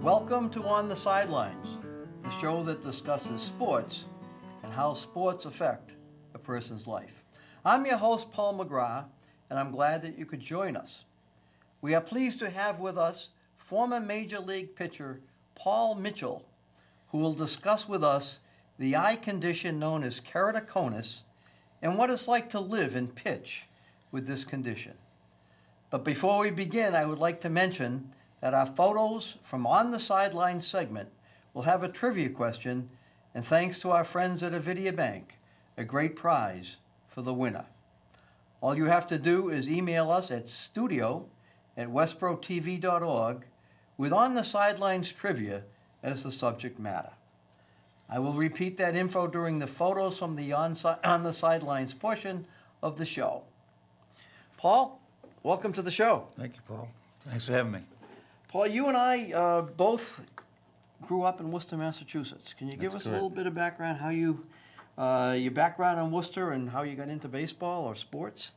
Welcome to On the Sidelines, the show that discusses sports and how sports affect a person's life. I'm your host, Paul McGrath, and I'm glad that you could join us. We are pleased to have with us former Major League pitcher Paul Mitchell, who will discuss with us the eye condition known as keratoconus and what it's like to live and pitch with this condition. But before we begin, I would like to mention that our photos from On the Sidelines segment will have a trivia question, and thanks to our friends at Avidia Bank, a great prize for the winner. All you have to do is email us at studio@westboroughtv.org with On the Sidelines trivia as the subject matter. I will repeat that info during the photos from the On the Sidelines portion of the show. Paul, welcome to the show. Thank you, Paul. Thanks for having me. Paul, you and I both grew up in Worcester, Massachusetts. Can you give us a little bit of background, how you, your background in Worcester and how you got into baseball or sports?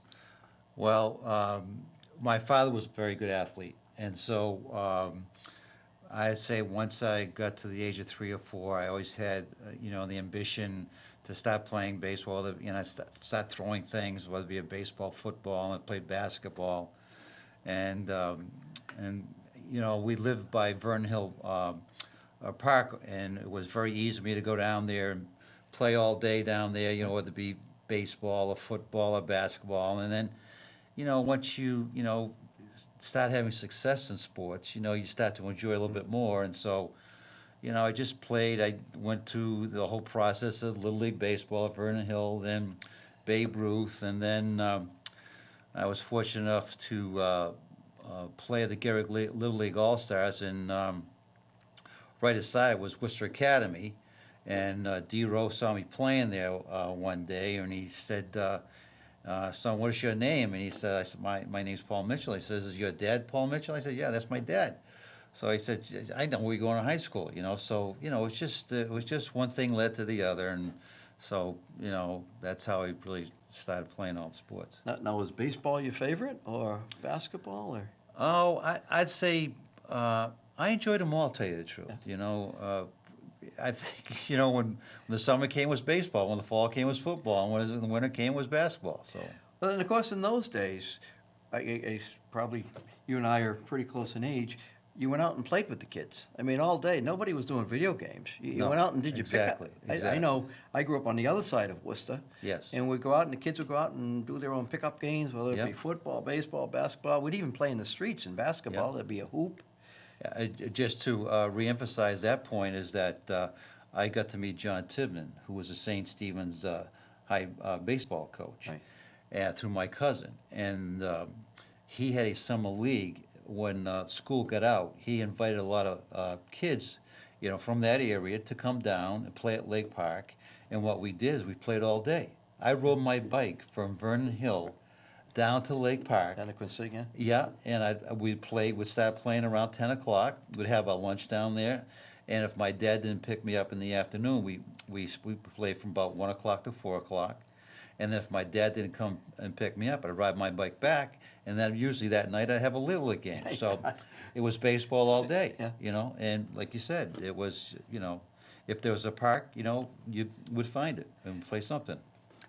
Well, my father was a very good athlete, and so I'd say once I got to the age of 3 or 4, I always had, the ambition to start playing baseball, start throwing things, whether it be a baseball, football, and I played basketball. And we lived by Vernon Hill Park, and it was very easy for me to go down there and play all day down there, whether it be baseball or football or basketball. And then, once you, start having success in sports, you start to enjoy a little bit more. And so, I just played. I went through the whole process of Little League Baseball at Vernon Hill, then Babe Ruth, and then I was fortunate enough to play at the Garrick Little League All-Stars, and right aside was Worcester Academy, and D. Rowe saw me playing there one day, and he said, son, what is your name? And I said, my name's Paul Mitchell. He says, is your dad Paul Mitchell? I said, yeah, that's my dad. So he said, I know where you're going to high school, So, it was just one thing led to the other, and so, that's how I really started playing all the sports. Now, was baseball your favorite, or basketball, or? Oh, I'd say I enjoyed them all, to tell you the truth. Yeah. I think, when the summer came was baseball, when the fall came was football, and when the winter came was basketball. So. Well, and of course, in those days, probably you and I are pretty close in age. You went out and played with the kids. I mean, all day. Nobody was doing video games. You went out and did your pickup. Exactly. I know. I grew up on the other side of Worcester. Yes. And we'd go out, and the kids would go out and do their own pickup games, whether it be football, baseball, basketball. We'd even play in the streets in basketball. There'd be a hoop. Just to reemphasize that point is that I got to meet John Tibman, who was a St. Stephen's High baseball coach, through my cousin. And he had a summer league. When school got out, he invited a lot of kids, from that area to come down and play at Lake Park. And what we did is we played all day. I rode my bike from Vernon Hill down to Lake Park. Down to Quincy, yeah? Yeah, and we'd start playing around 10 o'clock. We'd have our lunch down there. And if my dad didn't pick me up in the afternoon, we played from about 1 o'clock to 4 o'clock. And then if my dad didn't come and pick me up, I'd ride my bike back, and then usually that night I'd have a Little League game. So it was baseball all day, and like you said, it was, if there was a park, you would find it and play something.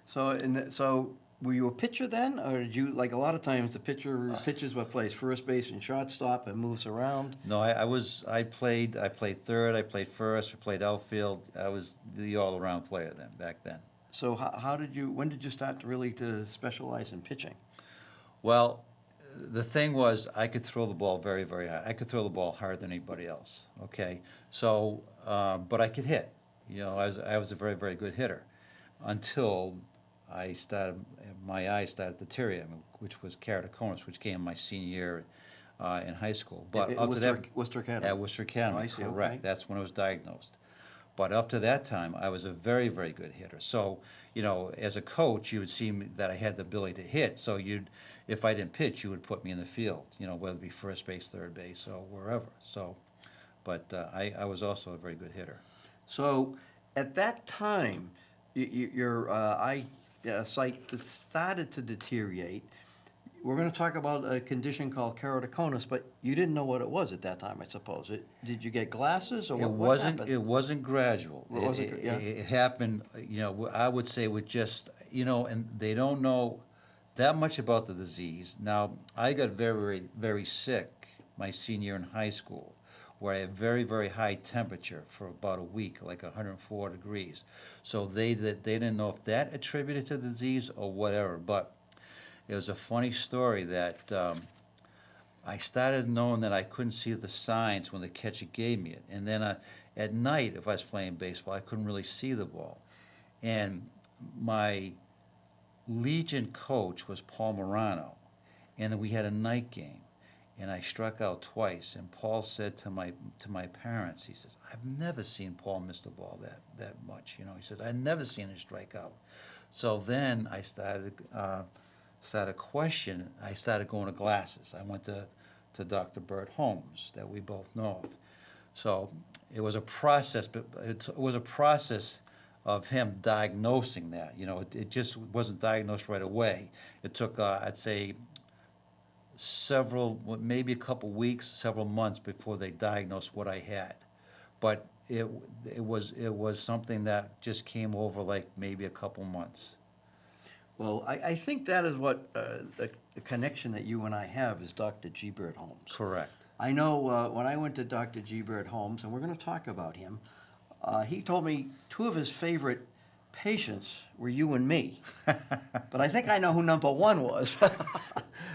So were you a pitcher then, or did you, like a lot of times the pitchers what plays first base and shortstop and moves around? No, I played third, I played first, I played outfield. I was the all-around player back then. So when did you start to specialize in pitching? Well, the thing was I could throw the ball very, very hard. I could throw the ball harder than anybody else, okay? So, but I could hit. I was a very, very good hitter until my eyes started deteriorating, which was keratoconus, which came my senior year in high school. But up to that, Worcester Academy? At Worcester Academy, Oh, I see, correct. okay. That's when I was diagnosed. But up to that time, I was a very, very good hitter. So, as a coach, you would see that I had the ability to hit. So if I didn't pitch, you would put me in the field, whether it be first base, third base, or wherever. So, but I was also a very good hitter. So at that time, your eyesight started to deteriorate. we're going to talk about a condition called keratoconus, but you didn't know what it was at that time, I suppose. Did you get glasses, or what happened? It wasn't gradual. What was it? Yeah. It happened, I would say with just, and they don't know that much about the disease. Now, I got very, very sick my senior year in high school, where I had very, very high temperature for about a week, like 104 degrees. So they didn't know if that attributed to the disease or whatever. But it was a funny story that I started knowing that I couldn't see the signs when the catcher gave me it. And then at night, if I was playing baseball, I couldn't really see the ball. And my Legion coach was Paul Morano, and then we had a night game, and I struck out twice. And Paul said to my parents, he says, "I've never seen Paul miss the ball that much." He says, "I've never seen him strike out." So then I started questioning. I started going to glasses. I went to Dr. Bert Holmes, that we both know of. So it was a process, but it was a process of him diagnosing that. It just wasn't diagnosed right away. It took, I'd say, maybe a couple weeks, several months before they diagnosed what I had. But it was something that just came over like maybe a couple months. Well, I think that is what the connection that you and I have is Dr. G. Bert Holmes. Correct. I know when I went to Dr. G. Bert Holmes, and we're going to talk about him, he told me two of his favorite patients were you and me. But I think I know who number one was.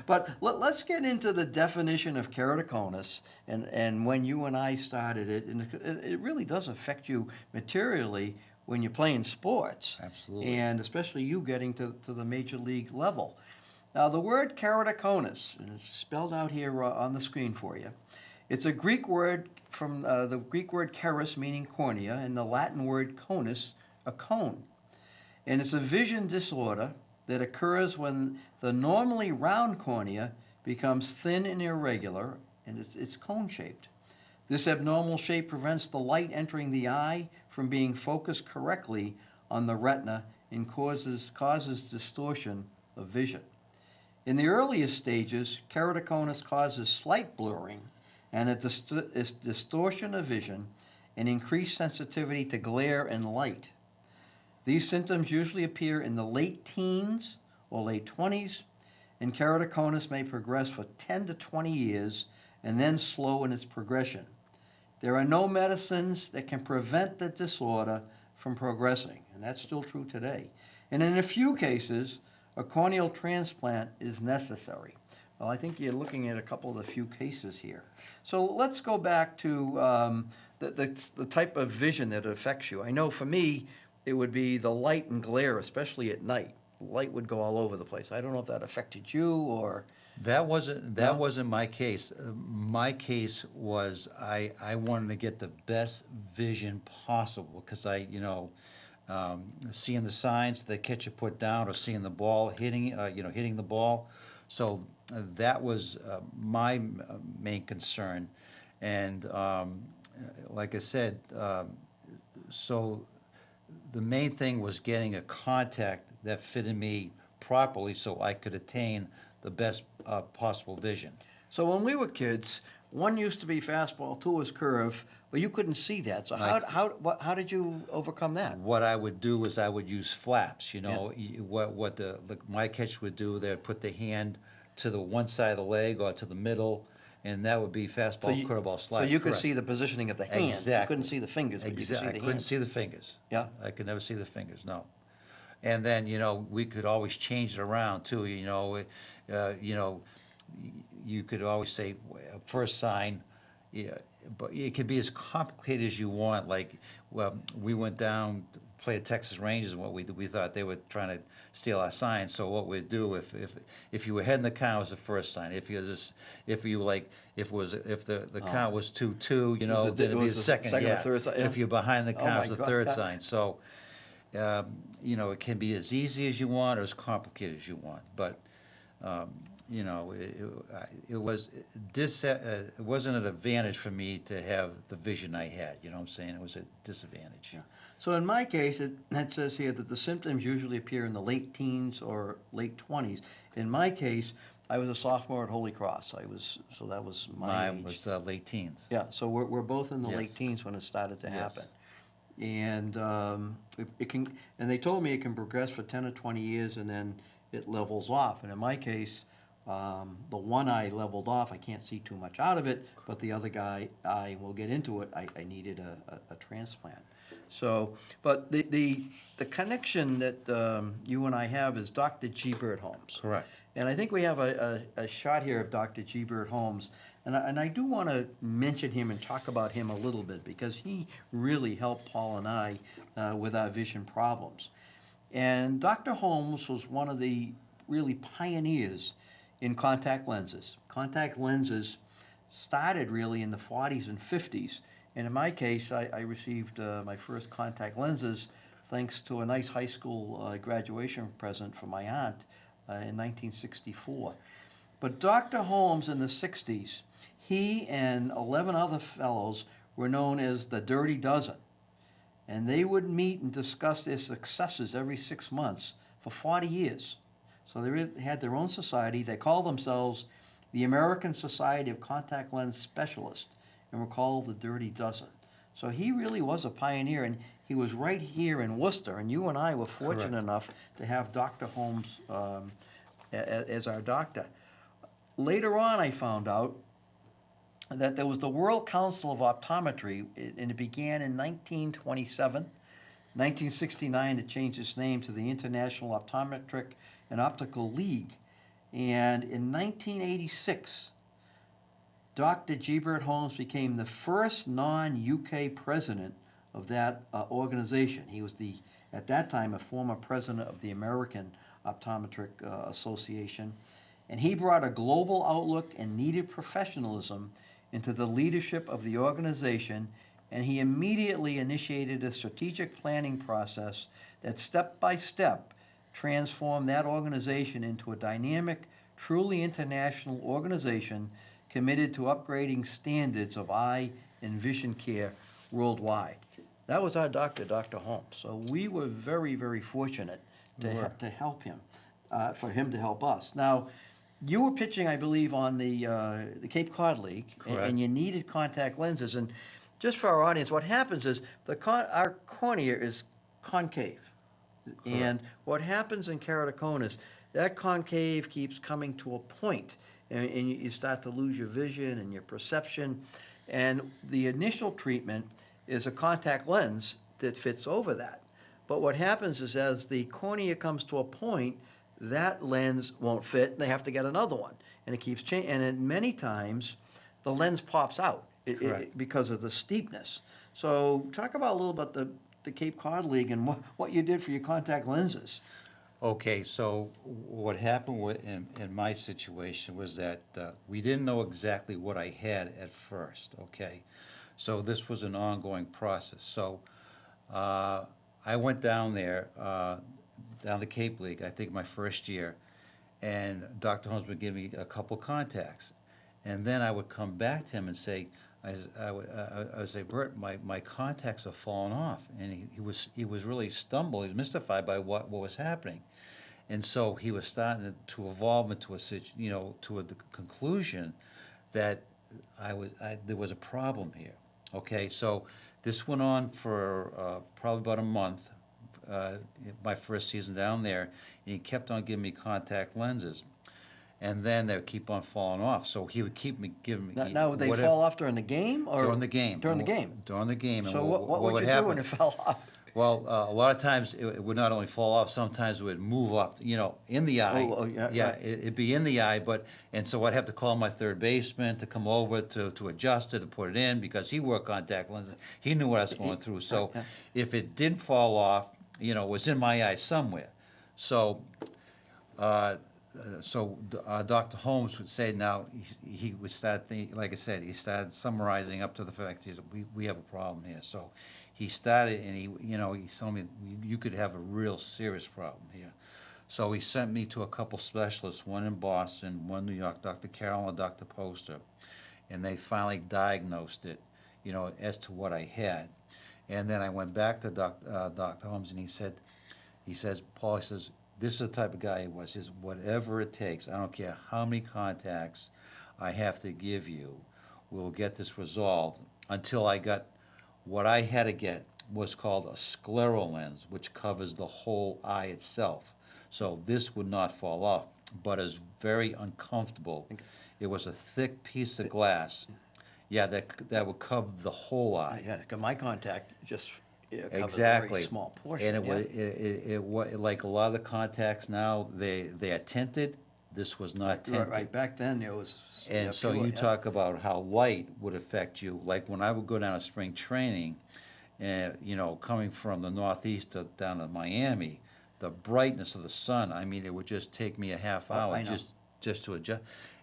But let's get into the definition of keratoconus and when you and I started it. And it really does affect you materially when you're playing sports. Absolutely. And especially you getting to the major league level. Now, the word keratoconus, and it's spelled out here on the screen for you. It's a Greek word from the Greek word keras, meaning cornea, and the Latin word conus, a cone. And it's a vision disorder that occurs when the normally round cornea becomes thin and irregular, and it's cone-shaped. This abnormal shape prevents the light entering the eye from being focused correctly on the retina and causes distortion of vision. In the earliest stages, keratoconus causes slight blurring and a distortion of vision and increased sensitivity to glare and light. These symptoms usually appear in the late teens or late 20s, and keratoconus may progress for 10 to 20 years and then slow in its progression. There are no medicines that can prevent the disorder from progressing, and that's still true today. And in a few cases, a corneal transplant is necessary. Well, I think you're looking at a couple of the few cases here. So let's go back to the type of vision that affects you. I know for me, it would be the light and glare, especially at night. Light would go all over the place. I don't know if that affected you or... That wasn't my case. My case was I wanted to get the best vision possible because seeing the signs the catcher put down or seeing the ball hitting the ball. So that was my main concern, and like I said, so the main thing was getting a contact that fitted me properly so I could attain the best possible vision. So when we were kids, one used to be fastball, two was curve, but you couldn't see that. So how did you overcome that? What I would do is I would use flaps. Yeah. What my catch would do, they'd put the hand to the one side of the leg or to the middle, and that would be fastball, curveball, slide. So you could correct. see the positioning of the hand. Exactly. You couldn't see the fingers, but you could see the I hand. couldn't see the fingers. Yeah. I could never see the fingers, no. And then, we could always change it around too, you could always say first sign, yeah, but it could be as complicated as you want. Like, well, we went down to play the Texas Rangers, and what we did, we thought they were trying to steal our signs. So what we'd do if you were ahead in the count, it was the first sign. If the count was 2-2, then it'd be the second. Or third sign, yeah. If you're behind the count, my it's the God. third sign. So. It can be as easy as you want or as complicated as you want. But, it wasn't an advantage for me to have the vision I had. You know what I'm saying? It was a disadvantage. Yeah. So in my case, it says here that the symptoms usually appear in the late teens or late 20s. In my case, I was a sophomore at Holy Cross. So that was my Mine age. was late teens. Yeah, so we're both in the Yes. late teens when it started to Yes. happen. And it can, and they told me it can progress for 10 or 20 years and then it levels off. And in my case, the one eye leveled off. I can't see too much out of it, but the other eye, we'll get into it, I needed a transplant. So, but the connection that you and I have is Dr. G. Bird Holmes. Correct. And I think we have a shot here of Dr. G. Bird Holmes. And I do want to mention him and talk about him a little bit because he really helped Paul and I with our vision problems. And Dr. Holmes was one of the really pioneers in contact lenses. Contact lenses started really in the 40s and 50s. And in my case, I received my first contact lenses thanks to a nice high school graduation present from my aunt in 1964. But Dr. Holmes in the 60s, he and 11 other fellows were known as the Dirty Dozen. And they would meet and discuss their successes every 6 months for 40 years. So they had their own society. They called themselves the American Society of Contact Lens Specialists and were called the Dirty Dozen. So he really was a pioneer, and he was right here in Worcester, and you and I were fortunate Correct. enough to have Dr. Holmes as our doctor. Later on, I found out that there was the World Council of Optometry, and it began in 1927. 1969, it changed its name to the International Optometric and Optical League. And in 1986, Dr. G. Bird Holmes became the first non-UK president of that organization. He was at that time, a former president of the American Optometric Association. And he brought a global outlook and needed professionalism into the leadership of the organization, and he immediately initiated a strategic planning process that step by step transformed that organization into a dynamic, truly international organization committed to upgrading standards of eye and vision care worldwide. That was our doctor, Dr. Holmes. So we were very, very fortunate to help him, for him to help us. Now, you were pitching, I believe, on the Cape Cod League, and you needed contact lenses. And just for our audience, what happens is our cornea is concave. Correct. And what happens in keratoconus, that concave keeps coming to a point, and you start to lose your vision and your perception. And the initial treatment is a contact lens that fits over that. But what happens is as the cornea comes to a point, that lens won't fit, and they have to get another one. And it keeps changing. And then many times, the lens pops out because of the steepness. So talk about a little about the Cape Cod League and what you did for your contact lenses. Okay, so what happened in my situation was that we didn't know exactly what I had at first, okay? So this was an ongoing process. So I went down there, down the Cape League, I think my first year, and Dr. Holmes would give me a couple contacts. And then I would come back to him and say, I would say, Bert, my contacts have fallen off. And he was really stumbled, he was mystified by what was happening. And so he was starting to evolve into to a conclusion that there was a problem here. Okay, so this went on for probably about a month, my first season down there, and he kept on giving me contact lenses. And then they would keep on falling off. So he would keep giving me. Now would they fall off during the game? Or during the game. During the game. During the game. So what would you do when it fell off? Well, a lot of times it would not only fall off, sometimes it would move off, in the eye. Yeah. Right. It'd be in the eye, and so I'd have to call my third baseman to come over to adjust it, to put it in, because he wore contact lenses. He knew what I was going through. So if it didn't fall off, it was in my eye somewhere. So Dr. Holmes would say now he would start like I said, he started summarizing up to the fact that we have a problem here. So he started and he told me you could have a real serious problem here. So he sent me to a couple specialists, one in Boston, one in New York, Dr. Carroll and Dr. Poster, and they finally diagnosed it, as to what I had. And then I went back to Dr. Holmes and he says, Paul, this is the type of guy he was, is whatever it takes. I don't care how many contacts I have to give you, we'll get this resolved. Until I got, what I had to get was called a scleral lens, which covers the whole eye itself. So this would not fall off, but it's very uncomfortable. It was a thick piece of glass. Yeah, that would cover the whole eye. Yeah, 'cause my contact just covers a Exactly. very small portion. And it was like a lot of the contacts now, they are tinted. This was not tinted. Right, back then it was. And so pure, you talk about how light would affect you. Like when I would go down to spring training, you know, coming from the Northeast down to Miami, the brightness of the sun, I mean, it would just take me a half hour I know. just to adjust.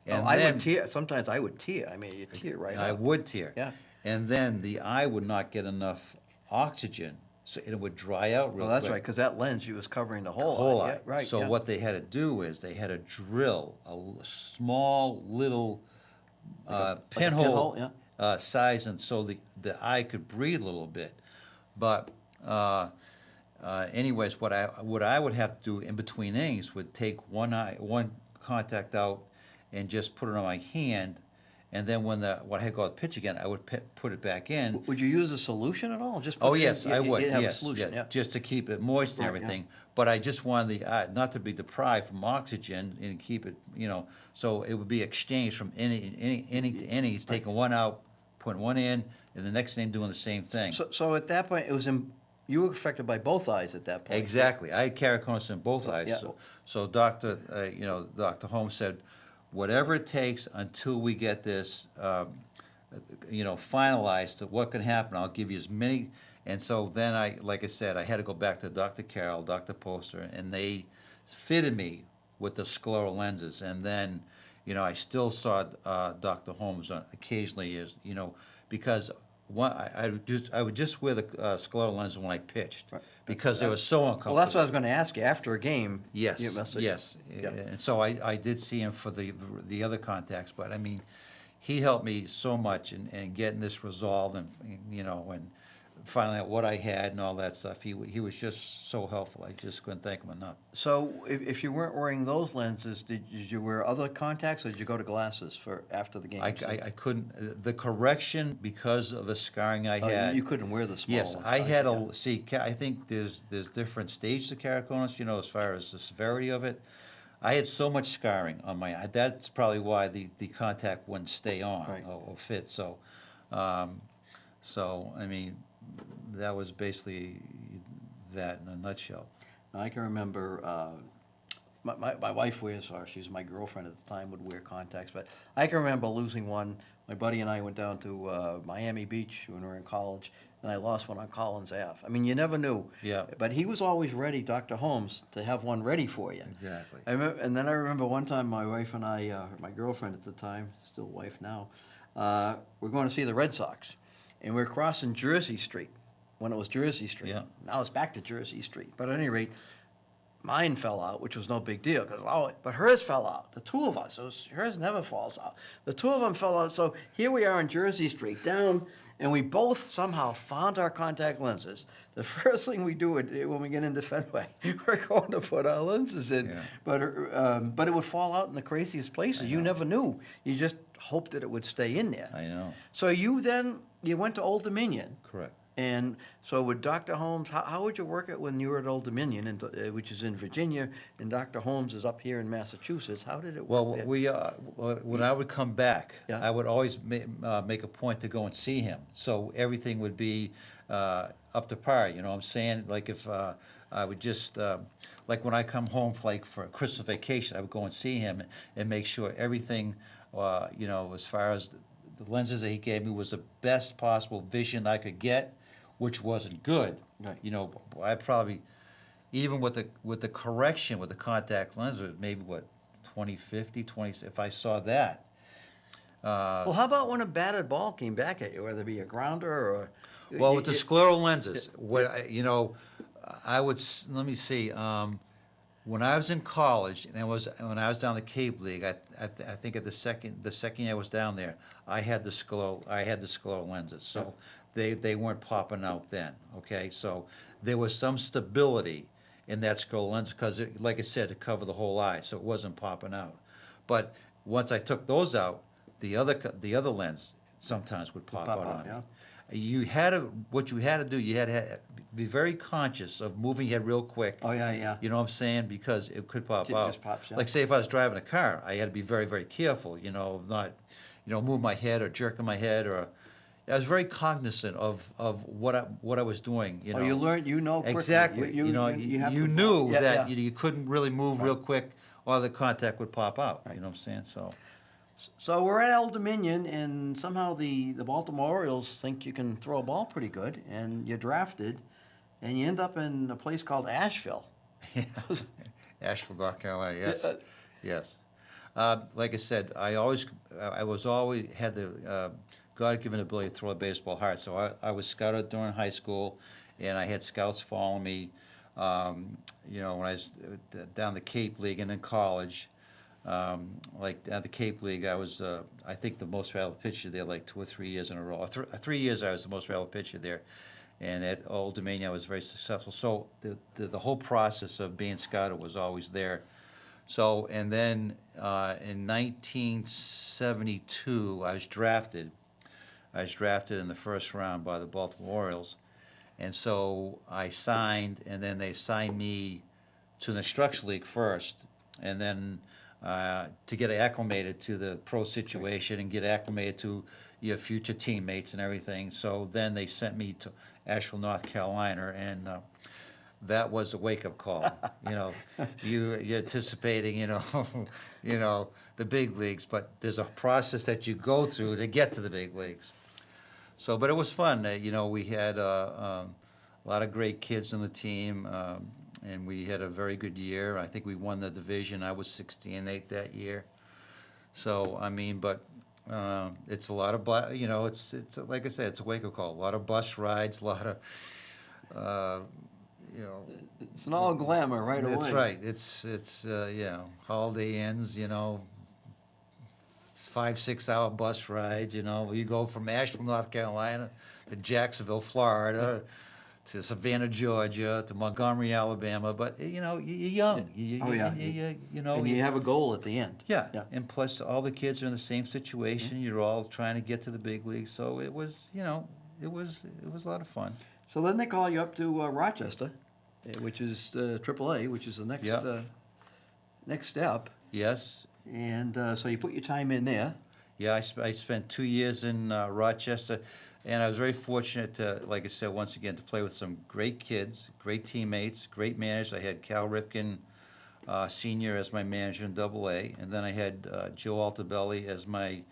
Oh, And I then would tear. Sometimes I would tear. I mean, you tear right I up. would tear. Yeah. And then the eye would not get enough oxygen, so it would dry out real Well, that's quick. right, because that lens, you was covering the whole, Whole eye. eye. Yeah, right. So yeah. what they had to do is they had to drill a small little pinhole, pinhole, size, and so the eye could breathe a little bit. But anyways, what I would have to do in between innings would take one contact out and just put it on my hand, and then when I had to go to pitch again, I would put it back in. Would you use a solution at all? Just put Oh, it in- yes, I would, you'd have a yes, solution, yeah. just to keep it moist and Right, yeah. everything. But I just wanted the eye not to be deprived from oxygen and keep it, you know, so it would be exchanged from inning to inning. He's taking one out, putting one in, and the next inning doing the same thing. So at that point, it was you were affected by both eyes at that point. Exactly. I had keratoconus in both eyes. Yeah. So Dr. Holmes said, whatever it takes until we get this, finalized to what can happen, I'll give you as many. And so then like I said, I had to go back to Dr. Carroll, Dr. Poster, and they fitted me with the scleral lenses. And then, I still saw Dr. Holmes occasionally, because I would just wear the scleral lenses when I pitched, Right. because they were so uncomfortable. Well, that's what I was going to ask you. After a game, Yes, you must have- yes. Yeah. And so I did see him for the other contacts, but I mean, he helped me so much in getting this resolved and finding out what I had and all that stuff. He was just so helpful. I just couldn't thank him enough. So if you weren't wearing those lenses, did you wear other contacts, or did you go to glasses for after the game? I couldn't, the correction, because of the scarring I had. You couldn't wear the small Yes, ones. I had yeah. I think there's different stages of keratoconus, as far as the severity of it. I had so much scarring on my eye. That's probably why the contact wouldn't stay on Right. or fit. So, I mean, that was basically that in a nutshell. I can remember my wife wears, or she's my girlfriend at the time, would wear contacts. But I can remember losing one. My buddy and I went down to Miami Beach when we were in college, and I lost one on Collins Ave. I mean, you never knew. Yeah. But he was always ready, Dr. Holmes, to have one ready for you. Exactly. And then I remember one time my wife and I, my girlfriend at the time, still wife now, we're going to see the Red Sox. And we're crossing Jersey Street when it was Jersey Street. Yeah. Now it's back to Jersey Street. But at any rate, mine fell out, which was no big deal, but hers fell out. The two of us, hers never falls out. The two of them fell out. So here we are on Jersey Street, down, and we both somehow found our contact lenses. The first thing we do when we get into Fenway, we're going to put our lenses in. Yeah. But it would fall out in the craziest places. You never knew. You just hoped that it would stay in there. I know. So you went to Old Dominion. Correct. And so with Dr. Holmes, how would you work it when you were at Old Dominion, which is in Virginia, and Dr. Holmes is up here in Massachusetts? How did it work Well, there? when I would come back, Yeah. I would always make a point to go and see him. So everything would be up to par, you know what I'm saying? Like if I would just, like when I come home for a Christmas vacation, I would go and see him and make sure everything, as far as the lenses that he gave me was the best possible vision I could get, which wasn't good. Right. I probably, even with the correction with the contact lenses, maybe 20/50, 20, if I saw that. Well, how about when a batted ball came back at you, whether it be a grounder or... Well, with the scleral lenses, I would, let me see, when I was in college, and when I was down the Cape League, I think at the second year I was down there, I had the scleral lenses, so they weren't popping out then. Okay, so there was some stability in that scroll lens because, like I said, to cover the whole eye, so it wasn't popping out. But once I took those out, the other lens sometimes would pop out on me. You had to, what you had to do, you had to be very conscious of moving your head real quick. Oh, yeah, yeah. You know what I'm saying? Because it could pop It out. just pops out. Like, say, if I was driving a car, I had to be very, very careful, of not, move my head or jerking my head, or I was very cognizant of what I was doing, Oh, you learned, quickly. Exactly. You knew yeah, that yeah. you couldn't really move real quick or the contact would pop out. Right. You know what I'm saying? So we're at Old Dominion, and somehow the Baltimore Orioles think you can throw a ball pretty good, and you're drafted, and you end up in a place called Asheville. Yeah. Asheville, North Carolina. Yes, Yeah. yes. Like I said, I was always had the God-given ability to throw a baseball hard. So I was scouted during high school, and I had scouts follow me. When I was down the Cape League and in college. Like at the Cape League, I was, I think, the most valuable pitcher there, like 2 or 3 years in a row. 3 years I was the most valuable pitcher there. And at Old Dominion, I was very successful. So the whole process of being scouted was always there. So, and then in 1972, I was drafted. I was drafted in the first round by the Baltimore Orioles. And so I signed, and then they signed me to the instruction league first. And then to get acclimated to the pro situation and get acclimated to your future teammates and everything. So then they sent me to Asheville, North Carolina, and that was a wake-up call. You're anticipating, the big leagues, but there's a process that you go through to get to the big leagues. So, but it was fun. We had a lot of great kids on the team. And we had a very good year. I think we won the division. I was 60-8 that year. So I mean, but it's a lot of it's like I said, it's a wake-up call. A lot of bus rides, a lot of It's not all glamour right away. That's right. It's holiday inns. 5-6 hour bus rides. You go from Asheville, North Carolina, to Jacksonville, Florida, to Savannah, Georgia, to Montgomery, Alabama. But you're young. And you have a goal at the end. Yeah. And plus all the kids are in the same situation. Mm-hmm. You're all trying to get to the big leagues. So it was, it was a lot of fun. So then they call you up to Rochester, which is AAA, which is the next next step. Yes. And so you put your time in there. Yeah, I spent 2 years in Rochester. And I was very fortunate to, like I said, once again, to play with some great kids, great teammates, great managers. I had Cal Ripken, Sr. as my manager in AA, and then I had Joe Altobelli as my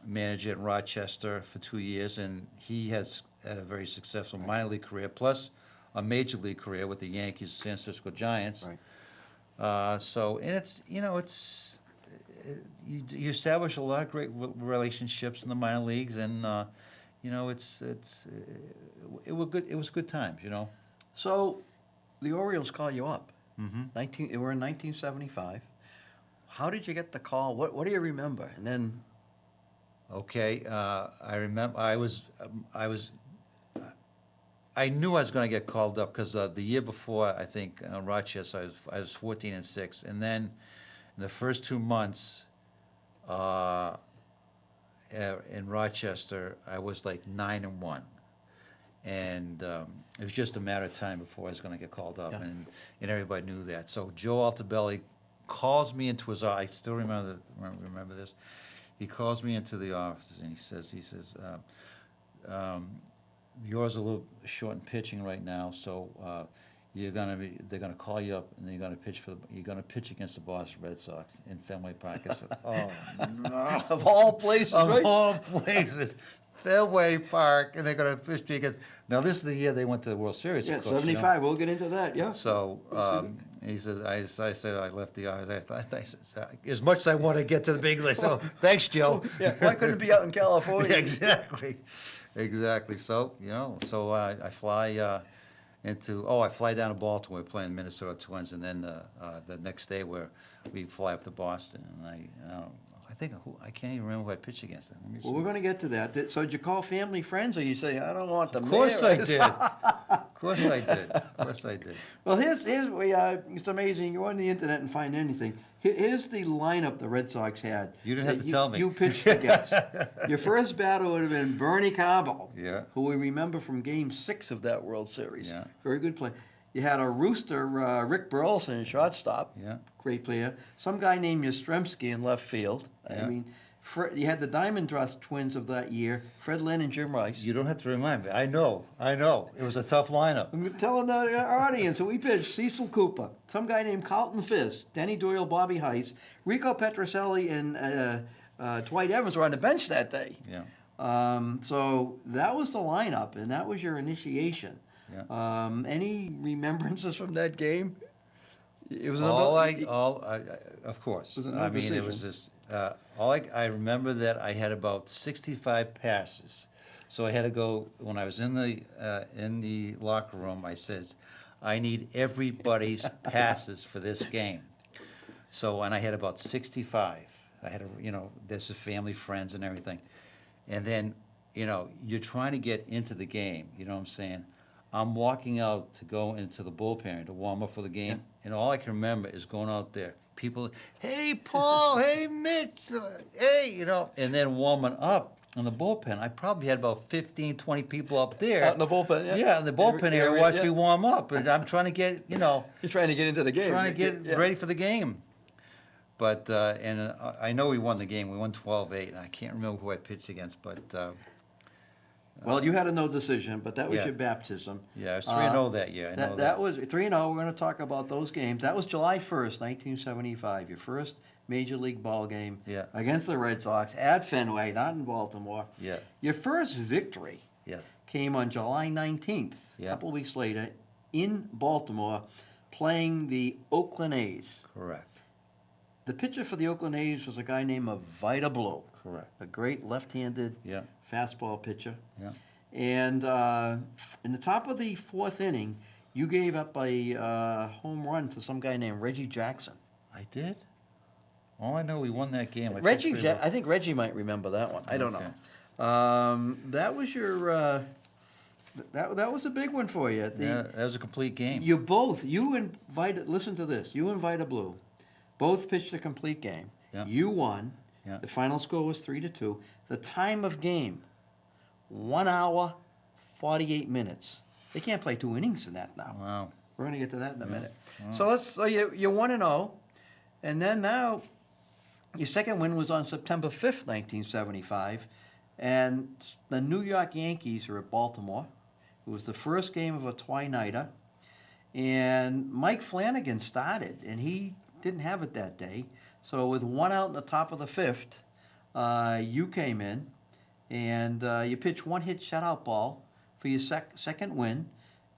manager in Rochester for 2 years, and he has had a very successful minor league career, plus a major league career with the Yankees, San Francisco Giants. Right. And it's, you establish a lot of great relationships in the minor leagues, and it was good times, So the Orioles call you up. Mm-hmm. We're in 1975. How did you get the call? What do you remember? And then, okay, I remember I knew I was going to get called up because the year before, I think, Rochester, I was 14-6, and then in the first 2 months in Rochester, I was like 9-1, and it was just a matter of time before I was going to get called up, and everybody knew that. So Joe Altobelli calls me into his office. I still remember this. He calls me into the office and he says, yours a little short in pitching right now, so they're gonna call you up and you're gonna pitch against the Boston Red Sox in Fenway Park. I said, oh no. of all places, Of right? all places, Fenway Park, and they're gonna pitch me against. Now this is the year they went to the World Series. Yeah, of course, 75. We'll get into that. Yeah. So he says, I said I left the office. I said, as much as I want to get to the big league. So thanks, Joe. Yeah. Why couldn't it be out in California? Exactly. So I fly I fly down to Baltimore. We're playing Minnesota Twins, and then the next day we fly up to Boston, and I can't even remember who I pitched against. Well, we're going to get to that. So did you call family, friends, or you say, I don't want them Of course I there? did. Of course I did. Of course I did. Well, here's it's amazing. You go on the internet and find anything. Here's the lineup the Red Sox had. You didn't have that to tell me. You pitched against. Your first batter would have been Bernie Carbo, Yeah. who we remember from Game 6 of that World Series. Yeah. Very good play. You had a rooster, Rick Burleson, shortstop. Yeah. Great player. Some guy named Yastrzemski in left field. Yeah. I mean, you had the Diamond Dust twins of that year, Fred Lynn and Jim Rice. You don't have to remind me. I know. It was a tough lineup. I'm telling the audience that we pitched Cecil Cooper, some guy named Carlton Fisk, Denny Doyle, Bobby Heiss, Rico Petrocelli, and Dwight Evans were on the bench that day. Yeah. So that was the lineup, and that was your initiation. Yeah. Any remembrances from that game? It was of course. Was it no I mean, decision? it was just I remember that I had about 65 passes, so I had to go when I was in the locker room. I says, I need everybody's passes for this game. So and I had about 65. I had this is family, friends, and everything, and then you're trying to get into the game. You know what I'm saying? I'm walking out to go into the bullpen to warm up for the game, and all I can remember is going out there. People, hey, Paul, hey, Mitch, hey, and then warming up in the bullpen. I probably had about 15, 20 people up there. Out in the bullpen, yeah. Yeah, in the bullpen area, watch me warm up. And I'm trying to get, You're trying to get into the game. Trying to get ready for the game. But, I know we won the game. We won 12-8, and I can't remember who I pitched against, but... Well, you had a no decision, but that was Yeah. your baptism. Yeah, I was 3-0 that year. I know That was 3-0. We're going to talk about those games. That was July 1st, 1975, your first Major League ball game Yeah. against the Red Sox at Fenway, not in Baltimore. Yeah. Your first victory Yeah. came on July 19th, a Yeah. couple of weeks later, in Baltimore, playing the Oakland A's. Correct. The pitcher for the Oakland A's was a guy named Vita Blue, Correct. a great left-handed Yeah. fastball pitcher. Yeah. And in the top of the fourth inning, you gave up a home run to some guy named Reggie Jackson. I did? All I know, we won that game. I think Reggie might remember that one. I don't Okay. know. That was your. That was a big one for you. Yeah, that was a complete game. You and Vita. Listen to this. You and Vita Blue, both pitched a complete game. Yeah. You won. Yeah. The final score was 3-2. The time of game, 1 hour, 48 minutes. They can't play 2 innings in that now. Wow. We're going to get to that in a minute. Wow. So you're 1-0, and then now your second win was on September 5th, 1975, and the New York Yankees are at Baltimore. It was the first game of a twilighter, and Mike Flanagan started, and he didn't have it that day. So with 1 out in the top of the 5th, you came in, and you pitched 1-hit shutout ball for your second win,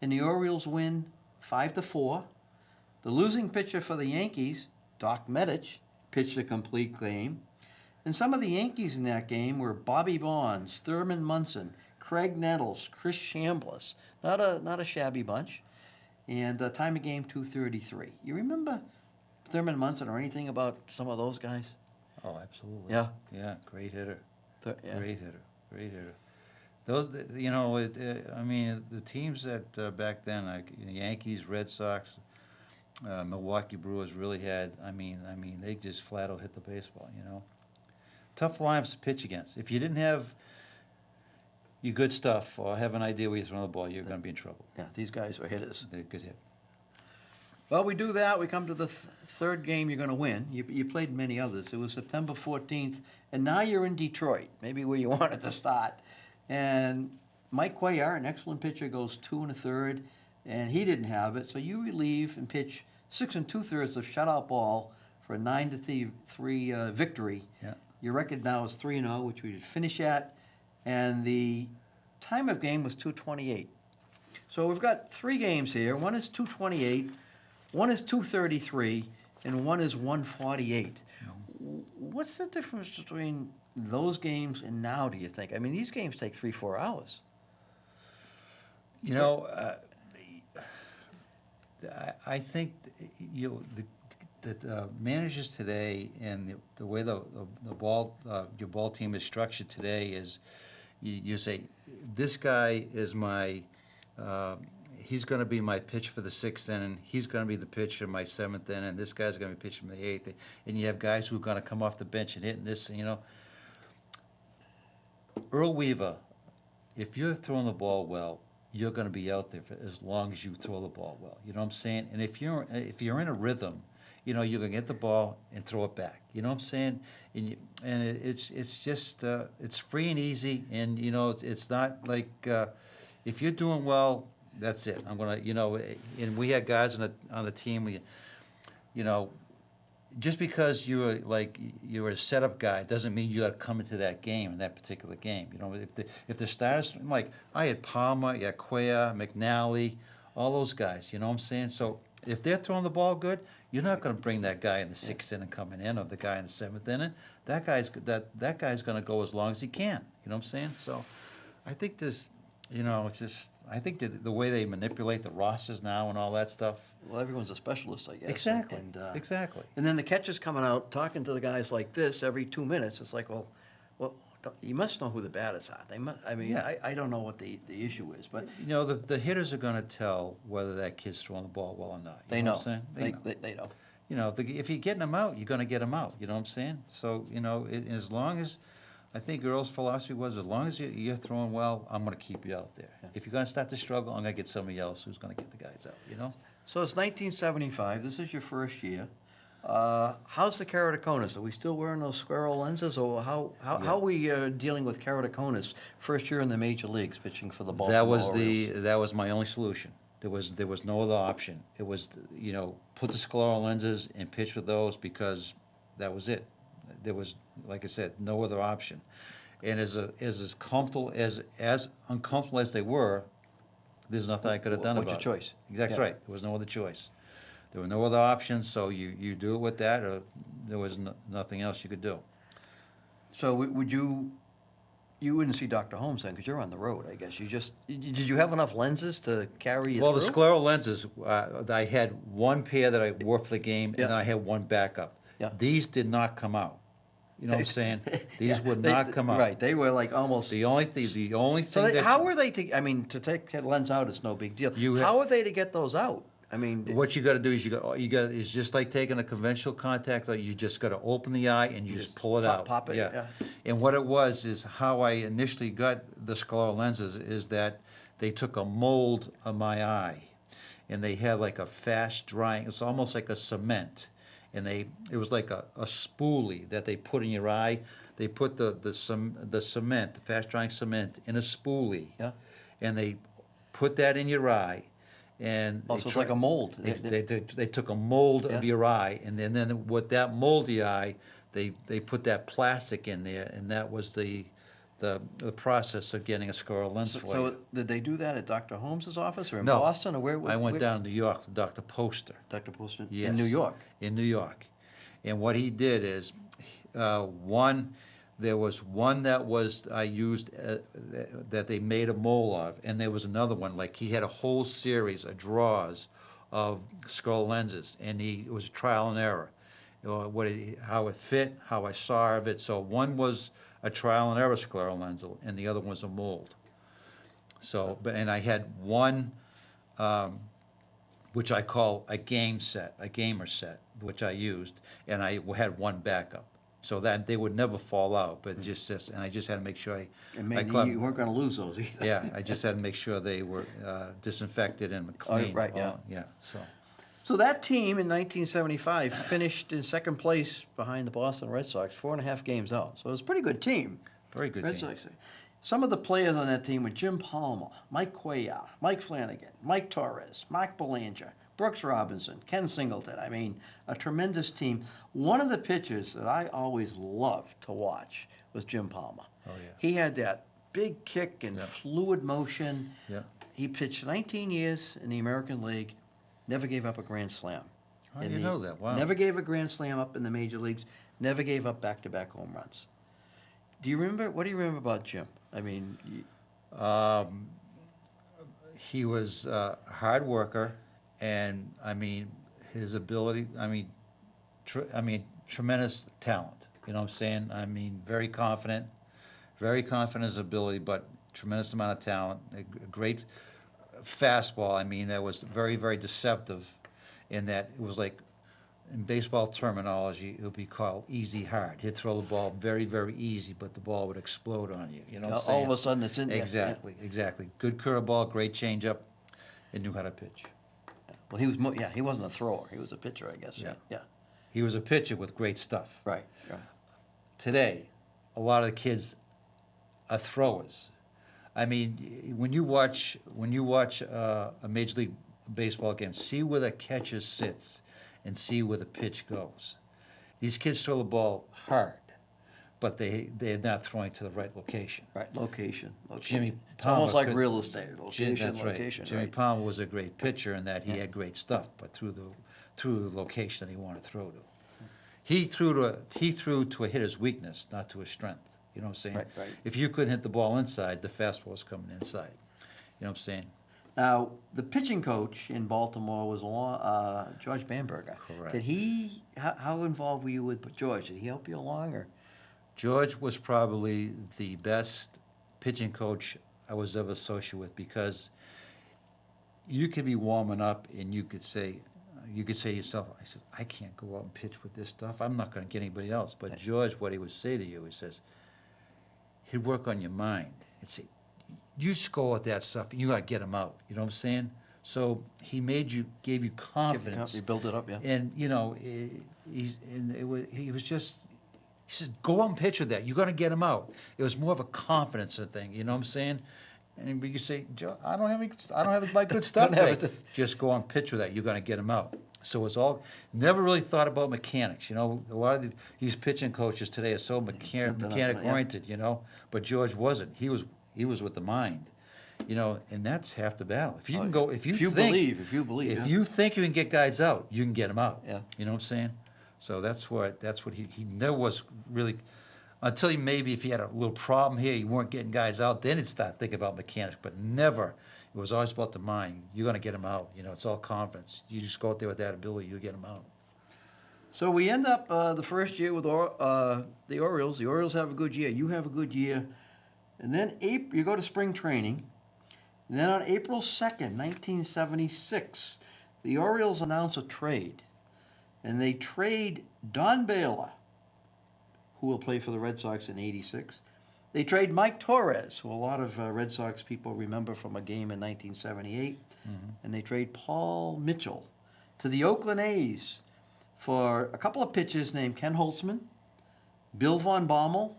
and the Orioles win 5-4. The losing pitcher for the Yankees, Doc Medich, pitched a complete game. And some of the Yankees in that game were Bobby Bonds, Thurman Munson, Craig Nettles, Chris Chambliss. Not a shabby bunch. And time of game 2:33. You remember Thurman Munson or anything about some of those guys? Oh, absolutely. Yeah. Yeah, great hitter. Yeah. Great hitter. Those, I mean, the teams that back then, like Yankees, Red Sox, Milwaukee Brewers really had, I mean, they just flat out hit the baseball, Tough lineups to pitch against. If you didn't have your good stuff or have an idea where you're throwing the ball, you're going to be in trouble. Yeah, these guys were hitters. They're a good hit. Well, we do that. We come to the third game you're going to win. You played many others. It was September 14th, and now you're in Detroit, maybe where you wanted to start. And Mike Cuellar, an excellent pitcher, goes 2 1/3, and he didn't have it. So you relieve and pitch 6 2/3 of shutout ball for a 9-3 victory. Yeah. Your record now is 3-0, which we finish at, and the time of game was 2:28. So we've got 3 games here. One is 2:28, one is 2:33, and one is 1:48. What's the difference between those games and now, do you think? I mean, these games take 3-4 hours. I think the managers today and the way the ball your ball team is structured today is you say this guy is my he's going to be my pitch for the 6th inning. He's going to be the pitcher in my 7th inning. This guy's going to be pitching in the 8th. And you have guys who are going to come off the bench and hitting this, you know. Earl Weaver, if you're throwing the ball well, you're going to be out there for as long as you throw the ball well. You know what I'm saying? And if you're in a rhythm, you know, you're going to get the ball and throw it back. You know what I'm saying? It's just it's free and easy, and you know it's not like if you're doing well, that's it. I'm gonna, you know, and we had guys on the team. You know, just because you're a setup guy doesn't mean you got to come into that game in that particular game. You know, if the starters, like I had Palmer, Yaquea, McNally, all those guys. You know what I'm saying? So if they're throwing the ball good, you're not going to bring that guy in the 6th inning coming in, or the guy in the 7th inning. That guy's going to go as long as he can. You know what I'm saying? So I think this, you know, it's just, I think the way they manipulate the rosters now and all that stuff. Well, everyone's a specialist, I guess. Exactly. Exactly. And then the catcher's coming out talking to the guys like this every 2 minutes. It's like, well, you must know who the batters are. They must. I mean, yeah. I don't know what the issue is, but you know, the hitters are going to tell whether that kid's throwing the ball well or not. They know. What I'm saying? They know. You know, if you're getting them out, you're going to get them out. You know what I'm saying? So you know, as long as I think Earl's philosophy was, as long as you're throwing well, I'm going to keep you out there. Yeah. If you're going to start to struggle, I'm going to get somebody else who's going to get the guys out. You know. So it's 1975. This is your first year. How's the keratoconus? Are we still wearing those squirrel lenses, or how are we dealing with keratoconus first year in the major leagues, pitching for the Baltimore Orioles? That was my only solution. There was no other option. It was, you know, put the scleral lenses and pitch with those, because that was it. There was, like I said, no other option. And as comfortable as uncomfortable as they were, there's nothing I could have done about it. What's your choice? Exactly right. There was no other choice. There were no other options, so you do it with that, or there was nothing else you could do. So would you wouldn't see Dr. Holmes then, because you're on the road, I guess. Did you have enough lenses to carry you through? Well, the scleral lenses, I had one pair that I wore for the game, and then I had one backup. Yeah. These did not come out. You know what I'm saying? These would not come out. Right, they were like almost... The only thing So that... how were they to... I mean, to take a lens out is no big deal. How are they to get those out? I mean, what you got to do is it's just like taking a conventional contact lens. You just got to open the eye and you just pull it out. Pop it. Yeah. And what it was is how I initially got the scleral lenses is that they took a mold of my eye, and they had like a fast drying. It's almost like a cement, and it was like a spoolie that they put in your eye. They put the cement, the fast drying cement, in a spoolie. Yeah. And they put that in your eye. And so it's like a mold. They took a mold of your eye, and then with that moldy eye, they put that plastic in there, and that was the process of getting a scleral lens for you. So did they do that at Dr. Holmes's office, or in No. Boston, or where? I went down to New York to Dr. Poster. Dr. Poster? Yes. In New York? In New York. And what he did is, there was one that I used that they made a mold of, and there was another one, like he had a whole series of drawers of scleral lenses, and it was trial and error. How it fit, how I saw of it. So one was a trial and error scleral lens, and the other one was a mold. So, and I had one, which I call a gamer set, which I used, and I had one backup, so that they would never fall out. But and I just had to make sure you weren't going to lose those either. Yeah, I just had to make sure they were disinfected and clean. Oh, right, yeah. Yeah, So that team in 1975 finished in second place behind the Boston Red Sox, 4.5 games out. So it was a pretty good team. Very good Red team. Sox. Some of the players on that team were Jim Palmer, Mike Cuellar, Mike Flanagan, Mike Torres, Mark Belanger, Brooks Robinson, Ken Singleton. I mean, a tremendous team. One of the pitchers that I always loved to watch was Jim Palmer. Oh, yeah. He had that big kick and fluid motion. Yeah. He pitched 19 years in the American League, never gave up a grand slam. How do you know that? Wow. Never gave a grand slam up in the major leagues, never gave up back-to-back home runs. What do you remember about Jim? I mean... He was a hard worker, and I mean, his ability, tremendous talent. You know what I'm saying? I mean, very confident in his ability, but tremendous amount of talent, a great fastball, I mean, that was very, very deceptive in that it was like, in baseball terminology, it would be called easy hard. He'd throw the ball very, very easy, but the ball would explode on you. You know what I'm saying? All of a sudden it's in there. Exactly, exactly. Good curveball, great changeup, and knew how to pitch. Well, he wasn't a thrower. He was a pitcher, I guess. Yeah. Yeah. He was a pitcher with great stuff. Right. Right. Today, a lot of the kids are throwers. I mean, when you watch a Major League Baseball game, see where the catcher sits and see where the pitch goes. These kids throw the ball hard, but they're not throwing to the right location. Right. Location. Jimmy It's almost Palmer like real estate. Location. That's right. Location. Jimmy Right. Palmer was a great pitcher in that he had great stuff, but through the location that he wanted to throw to. He threw to a hitter's weakness, not to his strength. You know what I'm saying? Right, right. If you couldn't hit the ball inside, the fastball was coming inside. You know what I'm saying? Now, the pitching coach in Baltimore was George Bamberger. Correct. How involved were you with George? Did he help you along, or? George was probably the best pitching coach I was ever associated with, because you could be warming up and you could say to yourself, I said, I can't go out and pitch with this stuff. I'm not going to get anybody else. But George, what he would say to you, he says, he'd work on your mind. He'd say, you just go with that stuff, and you got to get them out. You know what I'm saying? So he gave you confidence. You built it up, yeah. And, you know, he says, go out and pitch with that. You're going to get them out. It was more of a confidence thing. You know what I'm saying? And you say, Joe, I don't have my good stuff today. Just go on pitch with that. You're going to get them out. So it's all, never really thought about mechanics. You know, a lot of these pitching coaches today are so mechanic oriented, you know, but George wasn't. He was with the mind, you know, and that's half the battle. If you can go, if you think you can get guys out, you can get them out. Yeah. You know what I'm saying? So that's what he never was really, until if he had a little problem here, you weren't getting guys out, then he'd start thinking about mechanics, but never. It was always about the mind. You're going to get them out. You know, it's all confidence. You just go out there with that ability, you get them out. So we end up the first year with the Orioles. The Orioles have a good year. You have a good year. And then you go to spring training. And then on April 2nd, 1976, the Orioles announce a trade. And they trade Don Baylor, who will play for the Red Sox in '86. They trade Mike Torres, who a lot of Red Sox people remember from a game in 1978. Mm-hmm. And they trade Paul Mitchell to the Oakland A's for a couple of pitchers named Ken Holtzman, Bill Von Bommel,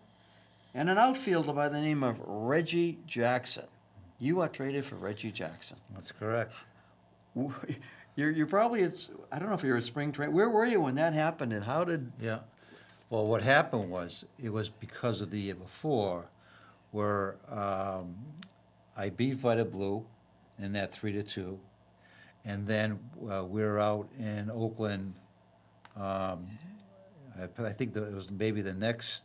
and an outfielder by the name of Reggie Jackson. You are traded for Reggie Jackson. That's correct. You're probably, I don't know if you're at spring training. Where were you when that happened, and how did... Yeah. Well, what happened was, it was because of the year before, where I beat Vita Blue in that 3-2, and then we were out in Oakland. I think it was maybe the next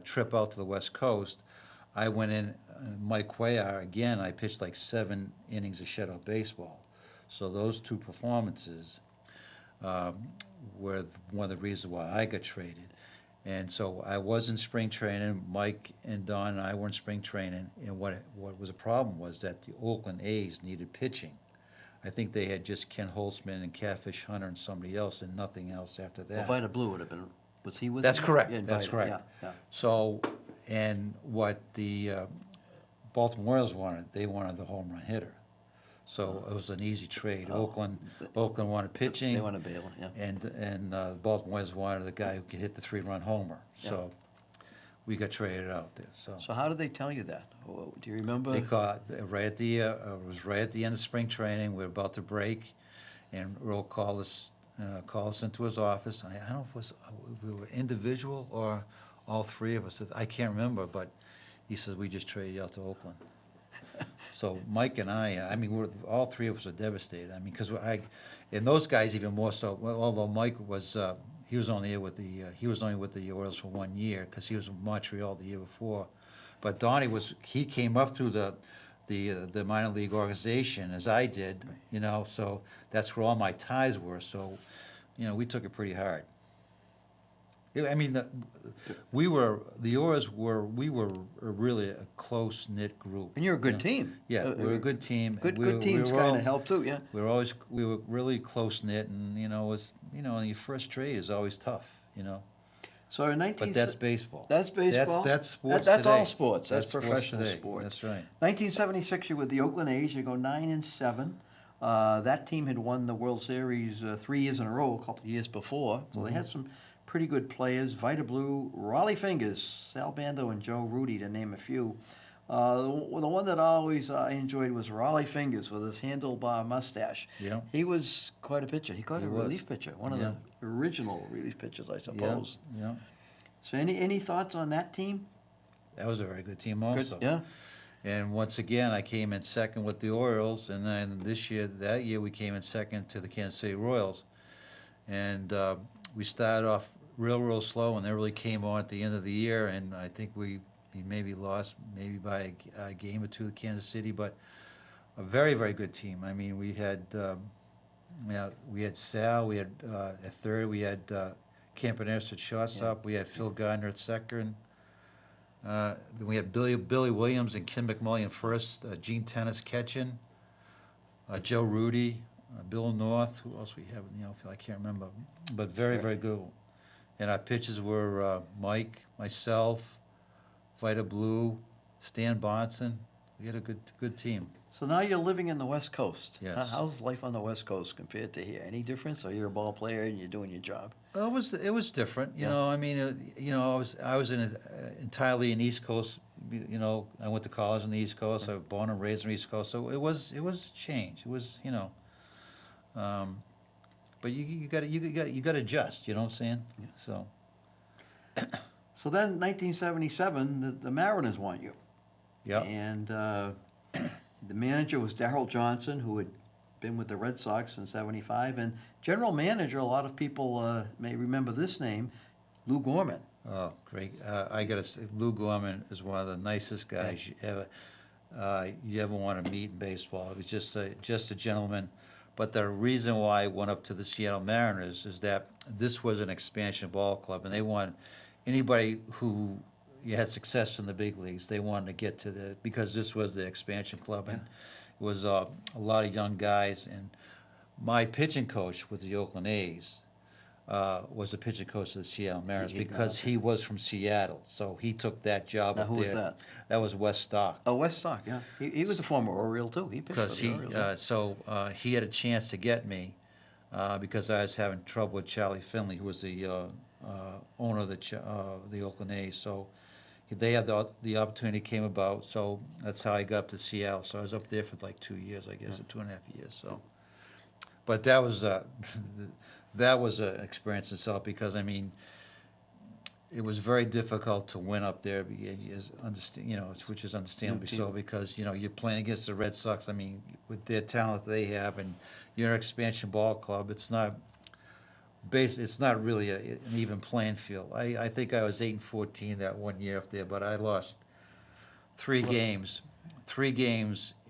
trip out to the West Coast. I went in, Mike Cuellar, again, I pitched like 7 innings of shutout baseball. So those 2 performances were one of the reasons why I got traded. And so I was in spring training. Mike and Don and I were in spring training. And what was a problem was that the Oakland A's needed pitching. I think they had just Ken Holtzman and Catfish Hunter and somebody else, and nothing else after that. Well, Vita Blue would have been... Was he with That's them? correct. Yeah, That's Vita, correct. Yeah. So, and what the Baltimore Orioles wanted, they wanted the home run hitter. So it was an easy trade. Oakland wanted pitching. They wanted Baylor, yeah. And Baltimore Orioles wanted a guy who could hit the 3-run homer. So we got traded out there. So how did they tell you that? Do you remember? They caught right at the it was right at the end of spring training. We were about to break, and Earl called us into his office. And I don't know if we were individual or all 3 of us. I can't remember, but he said, we just traded you out to Oakland. So Mike and I mean, all 3 of us are devastated. I mean, because and those guys even more so. Well, although Mike was, he was only with the Orioles for 1 year because he was in Montreal the year before. But Donnie he came up through the minor league organization as I did, you know. So that's where all my ties were. So, you know, we took it pretty hard. I mean, we were really a close knit group. And you're a good team. Yeah, we're a good team. Good teams kind of help too. Yeah. We were really close knit, and your first trade is always tough. So in 19... But that's baseball. That's baseball. That's sports That's today. all sports. That's professional today. sports. That's right. 1976, you're with the Oakland A's. You go 9-7. That team had won the World Series 3 years in a row, a couple of years before. So they had some pretty good players. Vita Blue, Raleigh Fingers, Sal Bando, and Joe Rudy, to name a few. The one that I enjoyed was Raleigh Fingers with his handlebar mustache. Yeah. He was quite a pitcher. He was. relief pitcher, one of the original relief pitchers, I suppose. Yeah. So any thoughts on that team? That was a very good team also. Good, yeah. And once again, I came in second with the Orioles, and then that year we came in second to the Kansas City Royals. And we started off real slow, and they really came on at the end of the year, and I think we maybe lost by a game or two to Kansas City, but a very, very good team. I mean, we had Sal, we had at third, we had Campaneris at shortstop, we had Phil Gardner at second. Then we had Billy Williams and Ken McMullen first, Gene Tennis catching, Joe Rudy, Bill North. Who else we have in the outfield? I can't remember, but very, very good. And our pitchers were Mike, myself, Vita Blue, Stan Bonson. We had a good team. So now you're living in the West Coast. Yes. How's life on the West Coast compared to here? Any difference? Or you're a ball player and you're doing your job? It was different. You Yeah. know, I mean, I was entirely in East Coast. I went to college on the East Coast. I was born and raised on the East Coast. So it was a change. It was, but you got to adjust. You know what I'm saying? Yeah. So. So then, 1977, the Mariners want you. Yeah. And the manager was Darrell Johnson, who had been with the Red Sox in '75, and general manager, a lot of people may remember this name, Lou Gorman. Oh, great! I got to say, Lou Gorman is one of the nicest guys you ever want to meet in baseball. He was just a gentleman. But the reason why I went up to the Seattle Mariners is that this was an expansion ball club, and they wanted anybody who had success in the big leagues. They wanted to get to because this was the expansion club, and it was a lot of young guys. And my pitching coach with the Oakland A's was the pitching coach of the Seattle Mariners because he was from Seattle, so he took that job Now, up who there. was that? That was Wes Stock. Oh, West Stock, yeah. He was a former Oriole, too. He pitched for Because the Orioles. he had a chance to get me because I was having trouble with Charlie Finley, who was the owner of the Oakland A's. So they had the opportunity came about. So that's how I got up to Seattle. So I was up there for like 2 years, I guess, or 2.5 years. So, but that was an experience itself because I mean. It was very difficult to win up there, which is understandably so because you're playing against the Red Sox. I mean, with their talent they have, and you're an expansion ball club. It's not really an even playing field. I think I was 8-14 that 1 year up there, but I lost three games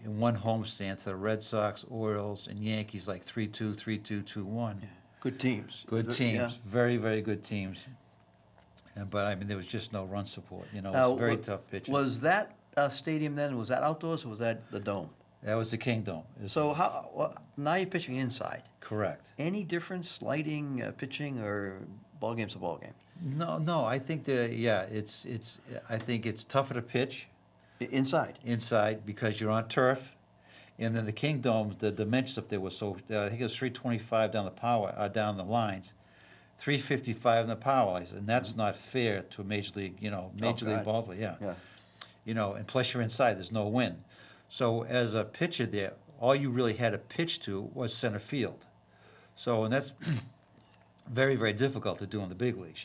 in one homestand to the Red Sox, Orioles, and Yankees, like 3-2, 3-2, 2-1. Yeah. Good teams. Good teams, Yeah. very, very good teams. But I mean, there was just no run support. It Now, was very tough pitching. Was that stadium then, was that outdoors or was that the Dome? That was the Kingdom. So now you're pitching inside. Correct. Any difference, lighting, pitching, or ball game's a ball game? No. I think I think it's tougher to pitch Inside. because you're on turf, and then the Kingdom, the dimensions up there were so. I think it was 325 down the lines. 355 in the power lines, and that's not fair to a major league ball player. Yeah. And plus you're inside, there's no wind. So as a pitcher there, all you really had to pitch to was center field. So, and that's very, very difficult to do in the big leagues,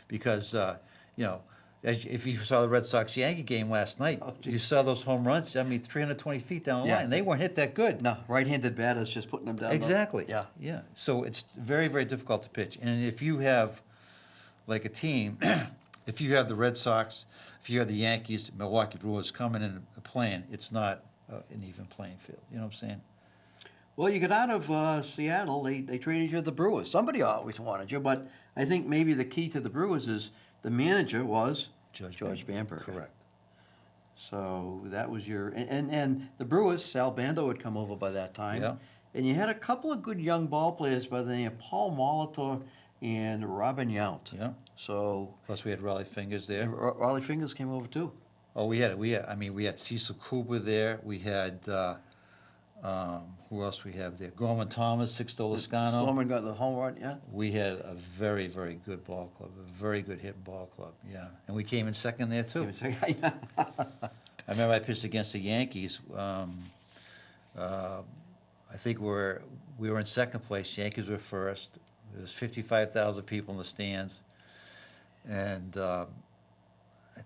because, if you saw the Red Sox-Yankee game last night, you saw those home runs, 320 feet down the line. They weren't hit that good. No, right-handed batters just putting them down. Exactly. Yeah. So it's very, very difficult to pitch. And if you have, like a team, if you have the Red Sox, if you have the Yankees, Milwaukee Brewers coming in and playing, it's not an even playing field. You know what I'm saying? Well, you got out of Seattle, they traded you to the Brewers. Somebody always wanted you, but I think maybe the key to the Brewers is the manager was George Bamberger. Correct. So that was your and the Brewers. Sal Bando had come over by that time. Yeah. And you had a couple of good young ball players by the name of Paul Molitor and Robin Yount. Yeah. So Plus we had Raleigh Fingers there. Raleigh Fingers came over too. Oh, we had Cecil Cooper there. We had, who else we have there? Gorman Thomas, Sixto Lascano. Storman got the home run, yeah. We had a very, very good ball club, a very good hitting ball club, yeah. And we came in second there too. I remember I pitched against the Yankees. I think we were in second place. Yankees were first. There was 55,000 people in the stands, and I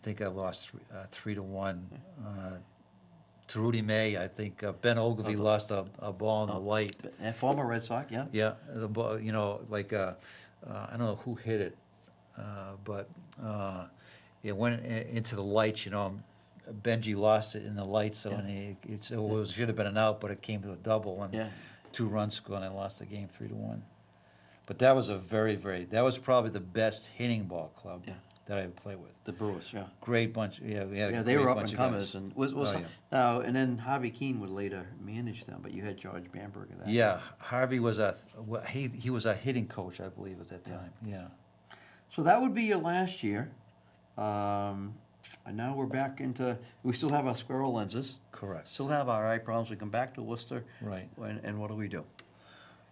think I lost 3-1 to Rudy May. I think Ben Ogilvy lost a ball in the light. And former Red Sox, yeah. Yeah, the ball, I don't know who hit it, but it went into the lights. Benji lost it in the lights, so it should have been an out, but it came to a double, and 2 runs scored, and I lost the game 3-1. But that was that was probably the best hitting ball club that I ever played with. The Brewers, yeah. Great bunch, yeah. We had a they great were up bunch and of comers, guys. and Yeah. and then Harvey Keene would later manage them, but you had George Bamberger there. Yeah, Harvey was he was a hitting coach, I believe, at that time. Yeah. So that would be your last year. And now we're back into, we still have our squirrel lenses. Correct. Still have our eye problems. We come back to Worcester. Right. And what do we do?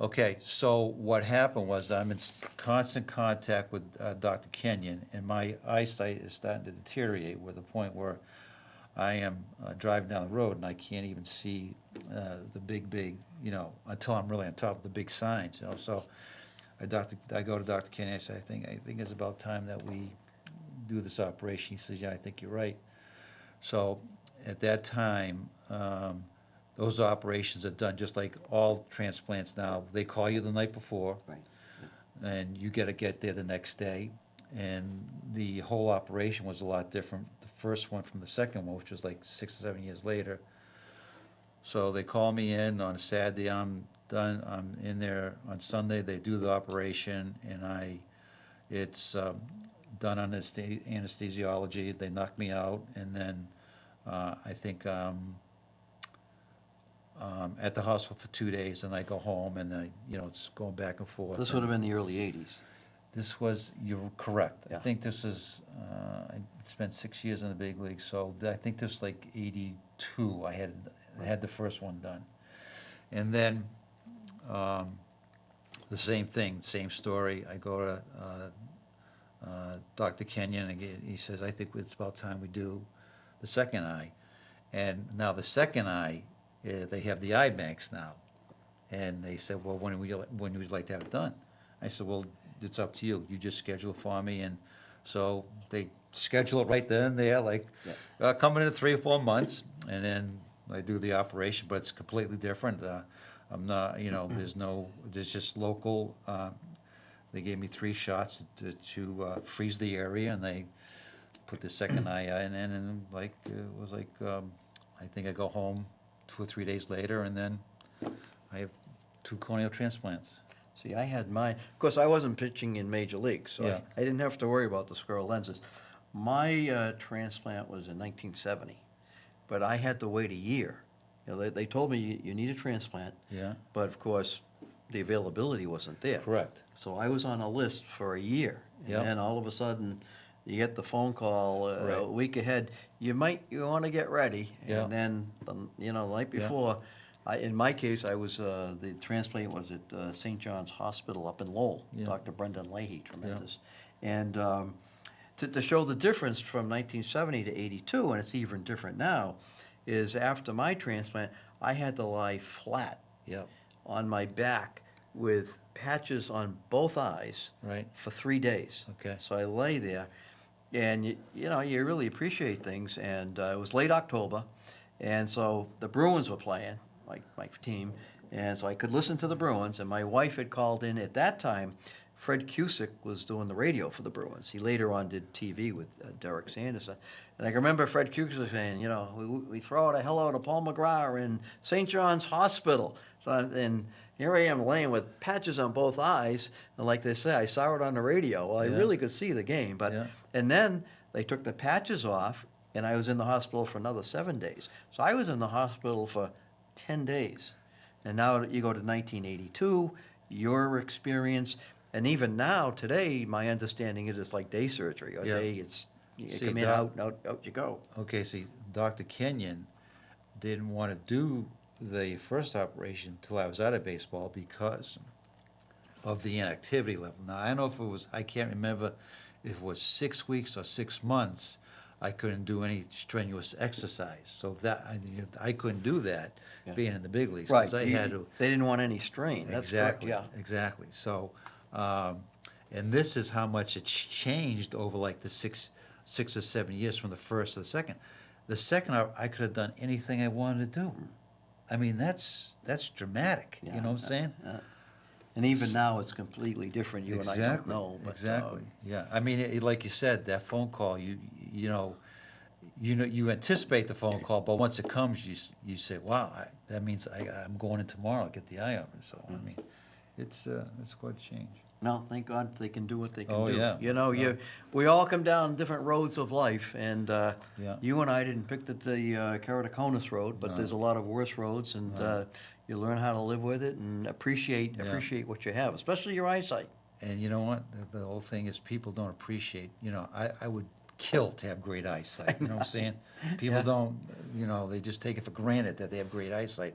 Okay, so what happened was I'm in constant contact with Dr. Kenyon, and my eyesight is starting to deteriorate with the point where I am driving down the road and I can't even see the big, until I'm really on top of the big signs, So I go to Dr. Kenyon, I say, I think it's about time that we do this operation. He says, yeah, I think you're right. So at that time, those operations are done just like all transplants now. They call you the night before, Right. and you got to get there the next day. And the whole operation was a lot different. The first one from the second one, which was like 6 or 7 years later. So they call me in on a Saturday. I'm done. I'm in there on Sunday. They do the operation, and it's done on anesthesiology. They knock me out, and then I think at the hospital for 2 days, and I go home, and it's going back and forth. This would have been the early 80s. This was, you're correct. Yeah. I think this is, I spent 6 years in the big league, so I think this was like 82. I had the first one done. And then the same thing, same story. I go to Dr. Kenyon, and he says, I think it's about time we do the second eye. And now the second eye, they have the eye banks now. And they said, well, when would you like to have it done? I said, well, it's up to you. You just schedule it for me. And so they schedule it right then and there, coming in 3 or 4 months. And then I do the operation, but it's completely different. I'm not, there's just local. They gave me 3 shots to freeze the area, and they put the second eye in, and it was like, I think I go home 2 or 3 days later, and then I have 2 corneal transplants. See, I had mine. Of course, I wasn't pitching in major leagues, so Yeah. I didn't have to worry about the squirrel lenses. My transplant was in 1970, but I had to wait a year. They told me you need a transplant, Yeah. but of course, the availability wasn't there. Correct. So I was on a list for a year, and Yep. then all of a sudden, you get the phone call a Right. week ahead. You want to get ready, Yeah. and then the night Yeah. before. In my case, I was the transplant was at St. John's Hospital up in Lowell. Yeah. Dr. Brendan Leahy, tremendous, and to show the difference from 1970 to 82, and it's even different now, is after my transplant, I had to lie flat Yep. on my back with patches on both eyes Right. for 3 days. Okay. So I lay there, and you really appreciate things. And it was late October, and so the Bruins were playing, my team, and so I could listen to the Bruins. And my wife had called in at that time Fred Cusick was doing the radio for the Bruins. He later on did TV with Derek Sanderson. And I can remember Fred Cusick saying, you know, we throw out a hello to Paul McGrath in St. John's Hospital. So, and here I am laying with patches on both eyes. And like they say, I saw it on the radio. Well, I really could see the game. But and then they took the patches off, and I was in the hospital for another 7 days. So I was in the hospital for 10 days. And now you go to 1982, your experience. And even now, today, my understanding is it's like day surgery. Or day, it's you come in, out you go. Okay, see, Dr. Kenyon didn't want to do the first operation until I was out of baseball because of the inactivity level. Now, I don't know if it was, I can't remember if it was 6 weeks or 6 months, I couldn't do any strenuous exercise. So that I couldn't do that being in the big leagues. Right. I had to. They didn't want any strain. That's Exactly. correct, yeah. Exactly. So, and this is how much it's changed over like the six or 7 years from the first to the second. The second, I could have done anything I wanted to do. I mean, that's dramatic. You know what I'm saying? And even now, it's completely different. You and I don't know. But, Exactly. Yeah. I mean, like you said, that phone call. You anticipate the phone call, but once it comes, you say, "Wow, that means I'm going in tomorrow. Get the eye on it." So I mean, it's quite a change. No, thank God they can do what they can do. Oh, yeah. You know, we all come down different roads of life, and you and I didn't pick the Keratoconus road, but there's a lot of worse roads, and you learn how to live with it and appreciate what you have, especially your eyesight. And you know what? The whole thing is people don't appreciate. You know, I would kill to have great eyesight. You know what I'm saying? People don't. You know, they just take it for granted that they have great eyesight.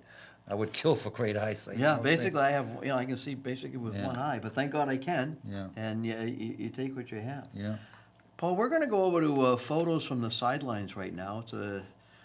I would kill for great eyesight. Yeah, basically I have, I can see basically with one eye, but thank God I can. Yeah. And you take what you have. Yeah. Paul, we're going to go over to photos from the sidelines right now. It's a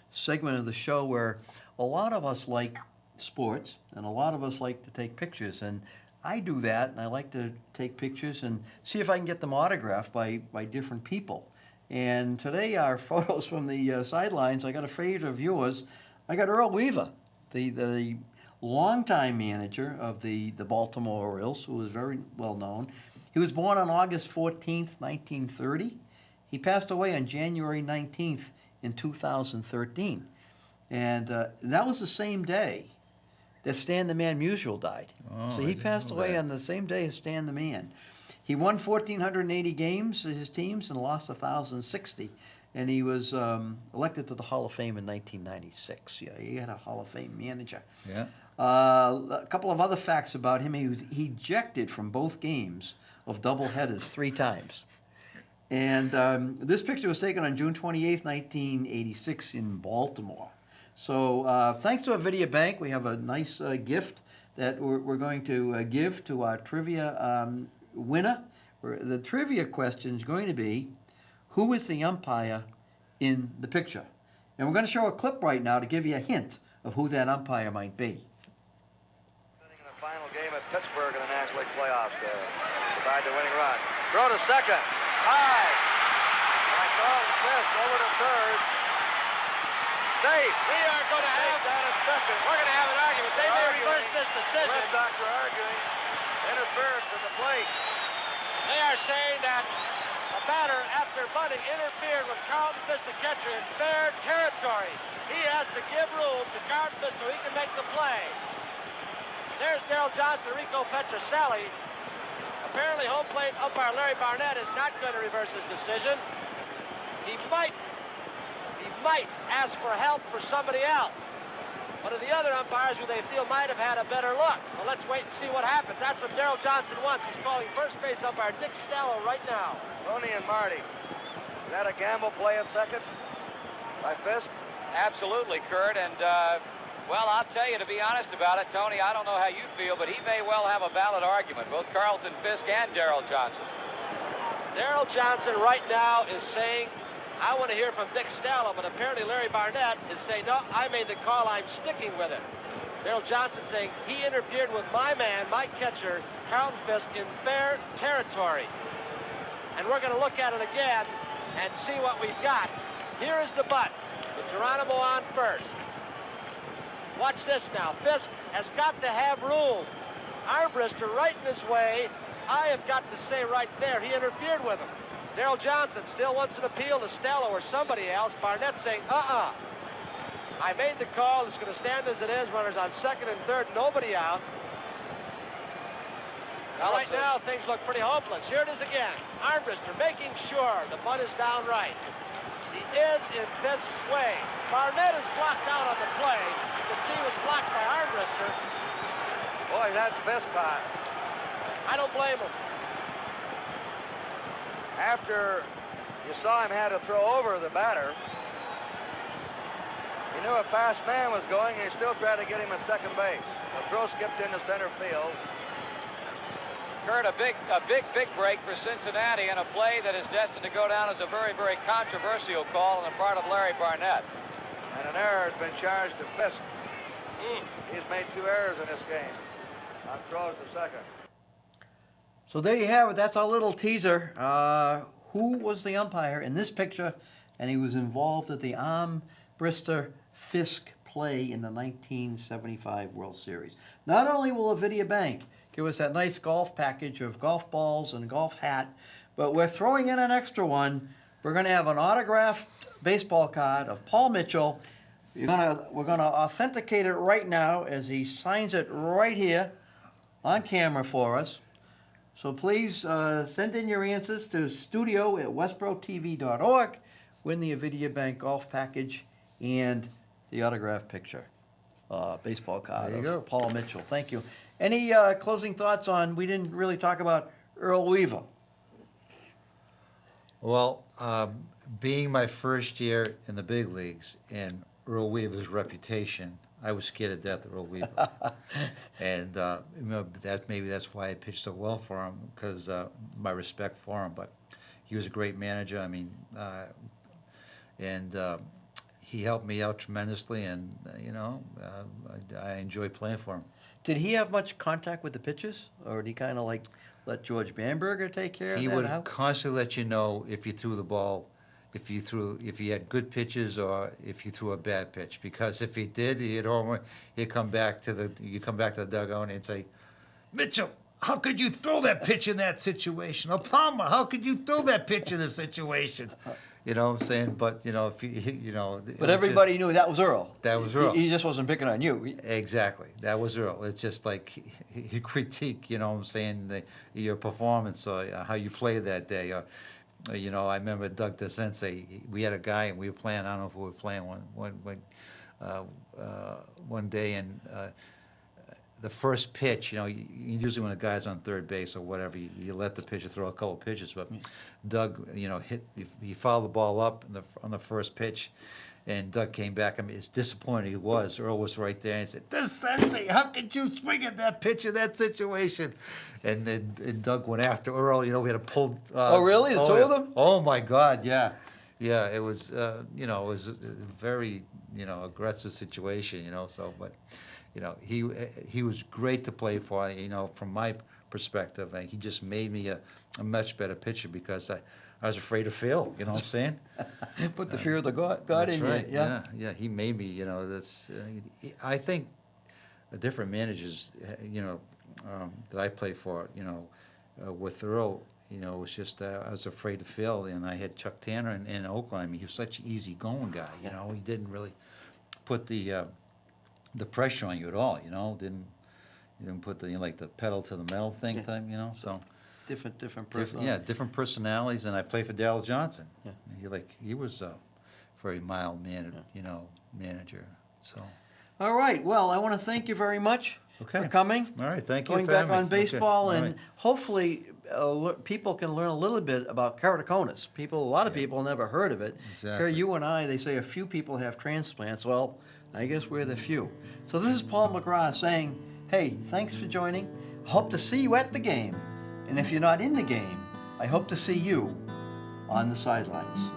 segment of the show where a lot of us like sports and a lot of us like to take pictures. And I do that, and I like to take pictures and see if I can get them autographed by different people. And today our photos from the sidelines, I got a favorite of yours. I got Earl Weaver, the longtime manager of the Baltimore Orioles, who was very well known. He was born on August 14th, 1930. He passed away on January 19th in 2013. And that was the same day that Stan the Man Musial died. Oh, so he passed away on the same day as Stan the Man. He won 1,480 games as his teams and lost 1,060. And he was elected to the Hall of Fame in 1996. Yeah, he had a Hall of Fame manager. Yeah. A couple of other facts about him. He was ejected from both games of doubleheaders 3 times. And this picture was taken on June 28th, 1986 in Baltimore. So thanks to our Video Bank, we have a nice gift that we're going to give to our trivia winner. The trivia question is going to be, who is the umpire in the picture? And we're going to show a clip right now to give you a hint of who that umpire might be. Sitting in the final game at Pittsburgh in the National League playoffs to provide the winning run. Throw to second. High. By Carlton Fisk over to third. Safe. We are going to have down at second. We're going to have an argument. They may reverse this decision. Red Sox are arguing interference at the plate. They are saying that a batter, after bunting, interfered with Carlton Fisk, the catcher, in fair territory. He has to give room to Carlton Fisk so he can make the play. There's Darrell Johnson, Rico Petrocelli. Apparently, home plate umpire Larry Barnett is not going to reverse his decision. He might ask for help for somebody else. One of the other umpires who they feel might have had a better look. Well, let's wait and see what happens. That's what Darrell Johnson wants. He's calling first base umpire Dick Stallo right now. Tony and Marty. Is that a gamble play at second by Fisk? Absolutely, Kurt. And, well, I'll tell you, to be honest about it, Tony, I don't know how you feel, but he may well have a valid argument, both Carlton Fisk and Darrell Johnson. Darrell Johnson right now is saying, I want to hear from Dick Stallo, but apparently Larry Barnett is saying, no, I made the call, I'm sticking with it. Darrell Johnson saying he interfered with my man, my catcher, Carlton Fisk, in fair territory. And we're going to look at it again and see what we've got. Here is the butt, with Geronimo on first. Watch this now. Fisk has got to have room. Armbrister right in his way. I have got to say right there, he interfered with him. Darrell Johnson still wants an appeal to Stella or somebody else. Barnett saying, I made the call. It's going to stand as it is. Runners on second and third. Nobody out. Right now, things look pretty hopeless. Here it is again. Armbrister making sure the bunt is down right. He is in Fisk's way. Barnett is blocked out on the play. You can see he was blocked by Armbrister. Boy, that's Fisk caught. I don't blame him. After you saw him had to throw over the batter, he knew a fast man was going, and he still tried to get him at second base. The throw skipped into center field. Kurt, a big break for Cincinnati in a play that is destined to go down as a very, very controversial call on the part of Larry Barnett. And an error has been charged to Fisk. He's made 2 errors in this game. On throws to second. So there you have it. That's our little teaser. Who was the umpire in this picture? And he was involved at the Armbrister-Fisk play in the 1975 World Series. Not only will Avidia Bank give us that nice golf package of golf balls and a golf hat, but we're throwing in an extra one. We're going to have an autographed baseball card of Paul Mitchell. We're going to authenticate it right now as he signs it right here on camera for us. So please send in your answers to studio@westboroughtv.org. Win the Avidia Bank golf package and the autographed picture. Baseball card of Paul Mitchell. Thank you. Any closing thoughts on, we didn't really talk about Earl Weaver. Well, being my first year in the big leagues and Earl Weaver's reputation, I was scared to death of Earl Weaver. And maybe that's why I pitched so well for him, because my respect for him. But he was a great manager. I mean, he helped me out tremendously, and I enjoy playing for him. Did he have much contact with the pitchers, or did he kind of like let George Bamberger take care of that? He would constantly let you know if you threw the ball, if you had good pitches or if you threw a bad pitch. Because if he did, he'd come back to the dugout and say, "Mitchell, how could you throw that pitch in that situation? Or Palmer, how could you throw that pitch in this situation?" You know what I'm saying? But, But everybody knew that was Earl. That was Earl. He just wasn't picking on you. Exactly. That was Earl. It's just like he critique, you know what I'm saying, your performance or how you played that day. Or, I remember Doug DeSense, we had a guy, and we were playing, I don't know if we were playing one day, and the first pitch, usually when a guy's on third base or whatever, you let the pitcher throw a couple pitches. But Doug, he fouled the ball up on the first pitch, and Doug came back. I mean, as disappointed he was, Earl was right there, and he said, "DeSense, how could you swing at that pitch in that situation?" And Doug went after Earl. We had to pull. Oh, really? The two of them? Oh my God, yeah. Yeah, it was, it was a very, aggressive situation, so, but, he was great to play for, from my perspective. And he just made me a much better pitcher because I was afraid to fail, you know what I'm saying? Put the fear of the God in right. you. Yeah. Yeah, he made me, I think different managers, that I play for, with Earl, it was just I was afraid to fail, and I had Chuck Tanner in Oakland. I mean, he was such an easygoing guy. He didn't really put the pressure on you at all. Didn't put the the pedal to the metal thing. So Different personalities. yeah, different personalities. And I played for Darrell Johnson. Yeah. He was a very mild manager. So. All right. Well, I want to thank you very much for coming. All right. Thank you. Going for back having on me. baseball, Okay. and All right. hopefully people can learn a little bit about keratoconus. A lot of people never heard of it. Exactly. Here, you and I, they say a few people have transplants. Well, I guess we're the few. So this is Paul McGrath saying, hey, thanks for joining. Hope to see you at the game. And if you're not in the game, I hope to see you on the sidelines.